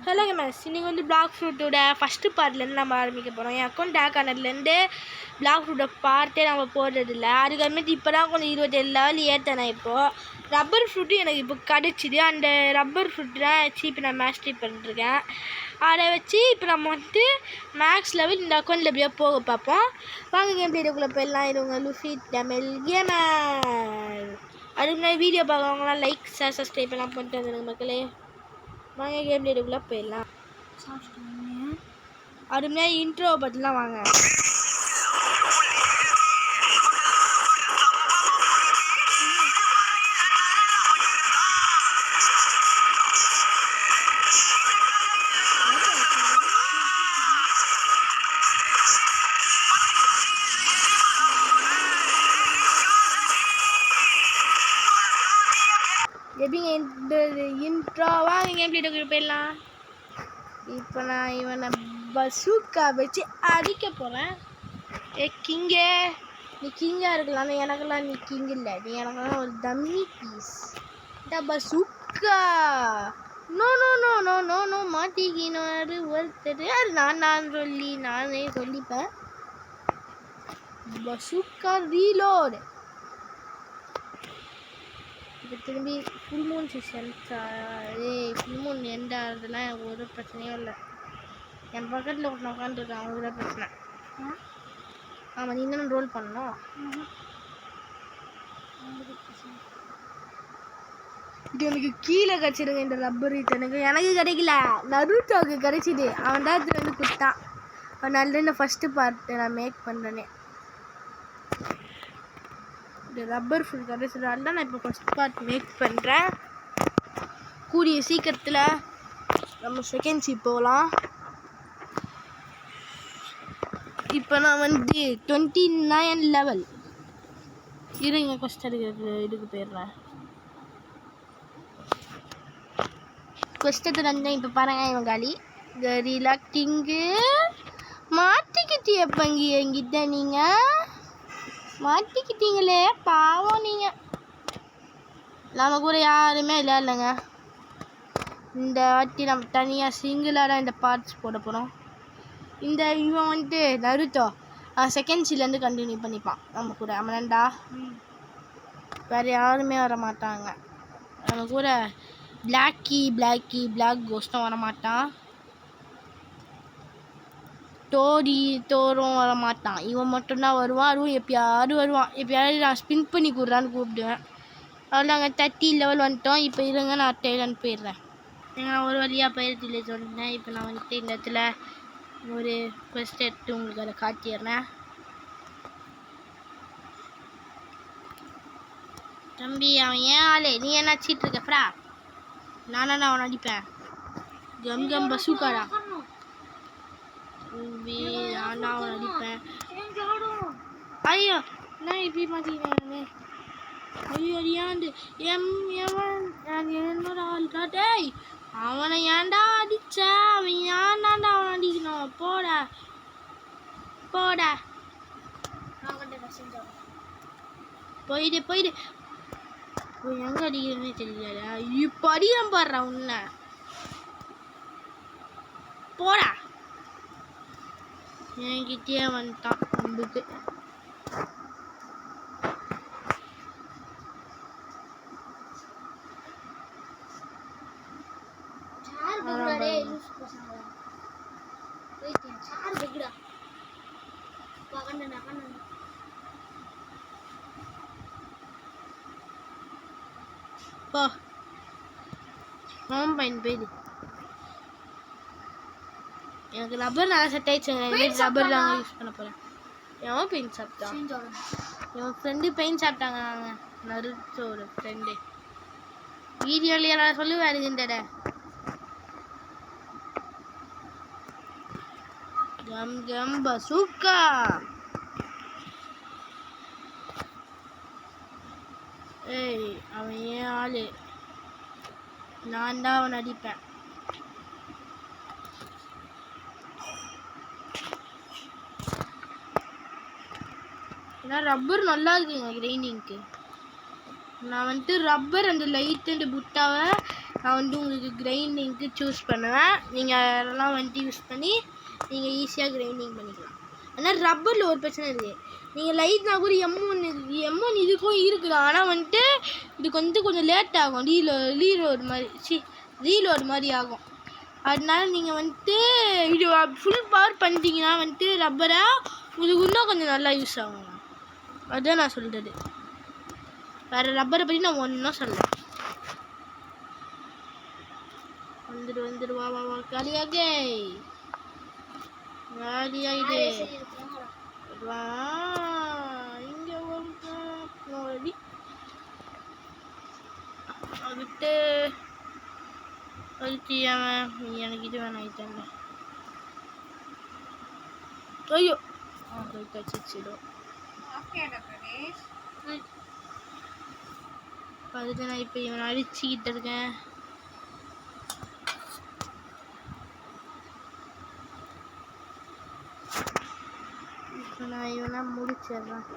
Hello games, இன்றைக்கி வந்து black ஃப்ரூட்டோட first பார்ட்லேருந்து நம்ம ஆரம்பிக்க போகிறோம். என் அக்கௌண்ட் ஹேக் ஆனதுலேருந்து பிளாக் ஃப்ரூட்டை பார்த்தே நம்ம போடுறதில்ல. அதுக்கப்புறமேட்டு இப்போ தான் கொஞ்சம் 27 லெவல் ஏற்றினேன். இப்போது ரப்பர் ஃப்ரூட்டு எனக்கு இப்போ கிடச்சிது. அந்த ரப்பர் ஃப்ரூட்டு தான் வச்சு இப்போ நான் மேஸ்ட்ரி பண்ணிட்டுருக்கேன். அதை வச்சு இப்போ நம்ம வந்து மேக்ஸ் லெவல் இந்த அக்கௌண்ட்டில் எப்படியோ போக பார்ப்போம். வாங்க கேம் பிளேடுக்குள்ளே போயிடலாம். இது உங்கள் லுஃபி தமிழ் கேமர். அதுக்கு முன்னாடி வீடியோ பார்க்குறவங்களாம் லைக் சப்ஸ்கிரைப் எல்லாம் பண்ணிட்டு வந்துடுங்க மக்களே. வாங்க கேம் பிளேடுக்குள்ளே போயிடலாம். அது முன்னாடி இன்ட்ரோவை பற்றிலாம் வாங்க. எப்படிங்க இன்ட்ரோ வாங்க கேம் பிளேடுக்குள்ளே போயிடலாம். இப்போ நான் இவனை பசூக்கா வச்சு அடிக்க போகிறேன். கிங்கே, நீ கிங்காக இருக்கலாம். எனக்கெல்லாம் நீ கிங் இல்லை. நீ எனக்கெல்லாம் ஒரு டம்மி பீஸ். இந்த bazooka no no no no no no மாட்டிக்கினாரு ஒருத்தர். அது நான் நானே சொல்லிப்பேன். Bazooka reload. இப்போ திரும்பி full moon season. Full moon end ஆகிறதுலாம் எனக்கு ஒரு பிரச்சனையும் இல்லை. என் பக்கத்தில் ஒருத்தன் உட்காந்துருக்கான், அவங்களுக்கு தான் பிரச்சனை. ஆமாம், நீ தானே ரோல் பண்ணணும். இது எனக்கு கீழே கிடச்சிடுங்க. இந்த ரப்பர் எனக்கு கிடைக்கல, நருட்டோவுக்கு கிடைச்சிது. அவன் தான் இது வந்து கொடுத்தான். அதனால இந்த ஃபஸ்ட்டு பார்ட்டு நான் மேக் பண்ணுறேனே. இந்த ரப்பர் ஃபுல் கிடைச்சதால தான் நான் இப்போ ஃபஸ்ட் பார்ட் மேக் பண்ணுறேன். கூடிய சீக்கிரத்தில் நம்ம செகண்ட் ஷிப் போகலாம். இப்போ நான் வந்து 29 லெவல் இருங்க. கொஸ்ட் இதுக்கு போயிடுறேன். கொஸ்டத்தை தந்தேன். இப்போ பாருங்கள், இவன் காலி கரிலா கிங்கு மாட்டிக்கிட்டு எப்பங்க என்கிட்ட நீங்கள் மாட்டிக்கிட்டீங்களே, பாவம் நீங்கள். நம்ம கூட யாருமே இல்லைங்க. இந்த வாட்டி நம்ம தனியாக சிங்கிளாக தான் இந்த பார்ட்ஸ் போட போகிறோம். இந்த இவன் வந்துட்டு நருட்டோ செகண்ட் சீலேருந்து கண்டினியூ பண்ணிப்பான் நம்ம கூட. அவனண்டா வேறு யாருமே வர மாட்டாங்க நம்ம கூட. பிளாக் கோஸ்ட்டும் வரமாட்டான். தோரும் வரமாட்டான். இவன் மட்டும்தான் வருவான். அதுவும் எப்பயாவது வருவான். எப்பயாவது நான் ஸ்பின் பண்ணி கொடுறான்னு கூப்பிடுவேன். அதில் நாங்கள் 30 லெவல் வந்துட்டோம். இப்போ இருங்க, நான் டெய்லன்னு போயிடுறேன். நான் ஒரு வழியாக போயிடுச்சு சொன்னேன். இப்போ நான் வந்துட்டு இந்த இடத்துல ஒரு ஃபஸ்ட் எடுத்து உங்களுக்கு அதை காட்டிடுறேன். தம்பி, அவன் ஏன் ஆளு? நீ என்ன அடிச்சிட்டு இருக்கா? நானா அவன் அடிப்பேன். கம் பசூக்காடா. நானா அவன் அடிப்பேன். ஐயோ, நான் இப்படி மாட்டிக்கிறேன். ஐயோ, அடியாண்டு என்னோட ஆள்டா. டேய், அவனை ஏன்டா அடிச்ச? அவன் ஏன்டாண்டா அவன் அடிக்கணும்? போடா போயிடு. எங்க அடிக்கிறேன்னு தெரியல. இப்போ அடிக்கிறேன் பாடுறா உன்னை. போடா. என்கிட்டயே வந்துட்டான் நம்புக்கு. போ போயிடு. எனக்கு ரப்பர் நல்லா செட் ஆயிடுச்சுங்க. ரப்பர் தான் யூஸ் பண்ண போகிறேன். எவன் பெயிண்ட் சாப்பிட்டான்? என் ஃப்ரெண்டு பெயிண்ட் சாப்பிட்டாங்க. நாங்கள் நருட்டோட ஃப்ரெண்டு வீடியோலையே நான் சொல்லுவேன். இந்த கம் பசூக்கா. ஏய், அவன் ஏன் ஆளு? நான் தான் அவன் அடிப்பேன். ஏன்னா ரப்பர் நல்லா இருக்குங்க கிரைண்டிங்க்கு. நான் வந்துட்டு ரப்பர் அந்த லைட் அண்ட் புட்டாவை நான் வந்து உங்களுக்கு கிரைண்டிங்க்கு சூஸ் பண்ணுவேன். நீங்கள் அதெல்லாம் வந்துட்டு யூஸ் பண்ணி நீங்கள் ஈஸியாக கிரைண்டிங் பண்ணிக்கலாம். ஆனால் ரப்பரில் ஒரு பிரச்சனை இருக்குது. நீங்கள் லைட்னா கூட M1 இதுக்கும் இருக்குது. ஆனால் வந்துட்டு இதுக்கு வந்து கொஞ்சம் லேட் ஆகும். ரீலோடு மாதிரி ஆகும். அதனால நீங்கள் வந்துட்டு இது ஃபுல் பவர் பண்ணிட்டீங்கன்னா வந்துட்டு ரப்பரை உங்களுக்கு இன்னும் கொஞ்சம் நல்லா யூஸ் ஆகும். அதுதான் நான் சொல்கிறது. வேறு ரப்பரை பற்றி நான் ஒன்றும் சொல்லலை. வந்துடு வா வா வா காலியாகே காலியாகிடு வா இங்கே ஒரு அதுட்டு அழுத்தியாம நீ எனக்கு இது வேணாம் ஆயிட்டேன்ல. ஐயோ கச்சிடும். அதுக்கு நான் இப்போ இவனை அடிச்சுக்கிட்டு இருக்கேன். இப்போ நான் இவனை முடிச்சிடுறேன்.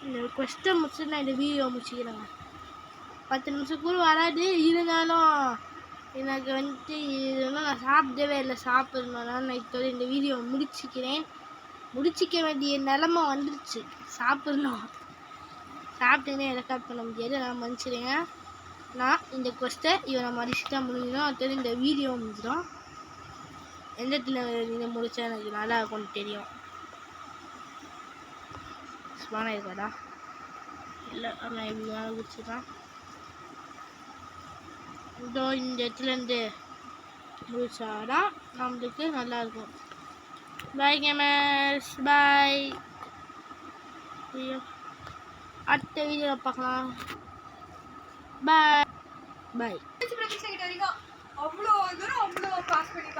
இந்த கொஸ்ட்டை முடிச்சுட்டு நான் இந்த வீடியோ முடிச்சுக்கிறேங்க. 10 நிமிஷம் கூட வராது. இருந்தாலும் எனக்கு வந்துட்டு இதெல்லாம் நான் சாப்பிடவே இல்லை. சாப்பிட்றதுனால நான் இதோட இந்த வீடியோ முடிச்சிக்க வேண்டிய நிலமை வந்துருச்சு. சாப்பிட்ணும். சாப்பிட்டுன்னே ரெக்கார்ட் பண்ண முடியாது. நான் மன்னிச்சிடுங்க. நான் இந்த கொஸ்ட்டை இவனை மடிச்சுட்டா முடிஞ்சிடும். அதோட இந்த வீடியோ முடிஞ்சிடும். எந்த இடத்துல இதை முடித்தா எனக்கு நல்லா கொஞ்சம் தெரியும். ஸ்பான் ஆயிருக்காடா இல்லை நான் எப்படி வேணாலும் குடிச்சுதான். இதோ இந்த இடத்துலேருந்து முடிச்சாதான் நம்மளுக்கு நல்லாயிருக்கும். பாய் கேமர்ஸ், பாய். அடுத்த வீடியோவில் பார்க்கலாம். பாய் பாய். அவ்வளோ தூரம் அவ்வளோ பாஸ் பண்ணி